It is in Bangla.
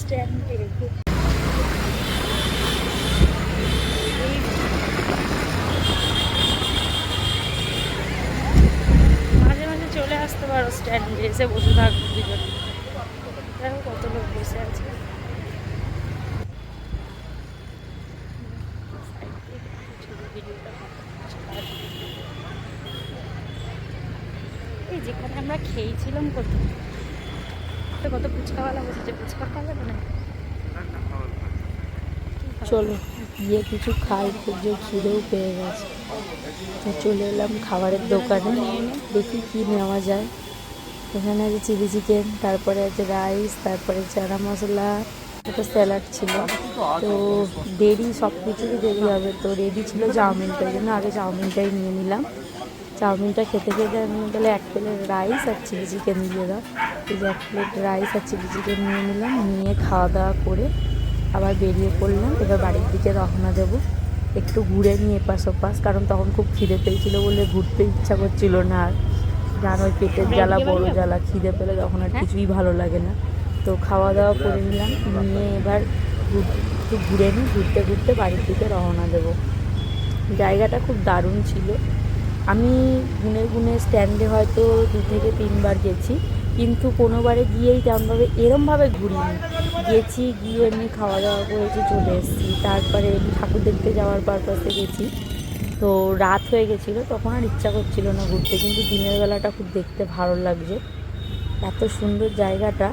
স্ট্যান্ডে মাঝে মাঝে চলে আসতে পারো স্ট্যান্ডে, এসে বসে থাকবো দুজন। দেখো কত লোক বসে আছে। এই যেখানে আমরা খেয়েছিলাম কত কত ফুচকাওয়ালা বসেছে, ফুচকা খাওয়া যাবে না? চলো গিয়ে কিছু খাই, খুব যে খিদেও পেয়ে গেছে। তো চলে এলাম খাবারের দোকানে, দেখি কি নেওয়া যায়। এখানে আছে চিলি চিকেন, তারপরে আছে রাইস, তারপরে চানা মশলা, একটা স্যালাড ছিল। তো দেরি, সব কিছুরই দেরি হবে, তো রেডি ছিল চাউমিনটা, এই জন্য আগে চাউমিনটাই নিয়ে নিলাম। চাউমিনটা খেতে খেতে আমি তাহলে 1 প্লেট রাইস আর চিলি চিকেন দিয়ে দাও। এই যে 1 প্লেট রাইস আর চিলি চিকেন নিয়ে নিলাম, নিয়ে খাওয়া দাওয়া করে আবার বেরিয়ে পড়লাম। এবার বাড়ির দিকে রওনা দেবো, একটু ঘুরে নিয়ে এপাশ ওপাশ, কারণ তখন খুব খিদে পেয়েছিল বলে ঘুরতে ইচ্ছা করছিল না। আর জানো ওই পেটের জ্বালা, বড় জ্বালা, খিদে পেলে তখন আর কিছুই ভালো লাগে না। তো খাওয়া দাওয়া করে নিলাম, নিয়ে এবার একটু ঘুরে নিই, ঘুরতে ঘুরতে বাড়ির দিকে রওনা দেবো। জায়গাটা খুব দারুণ ছিল। আমি গুনে গুনে স্ট্যান্ডে হয়তো 2 থেকে 3 বার গেছি, কিন্তু কোনোবারে গিয়েই তেমনভাবে এরমভাবে ঘুরিনি। গেছি, গিয়ে এমনি খাওয়া দাওয়া করেছি, চলে এসেছি। তারপরে এমনি ঠাকুর দেখতে যাওয়ার পারপাসে গেছি। তো রাত হয়ে গেছিলো, তখন আর ইচ্ছা করছিল না ঘুরতে, কিন্তু দিনের বেলাটা খুব দেখতে ভালো লাগছে, এত সুন্দর জায়গাটা।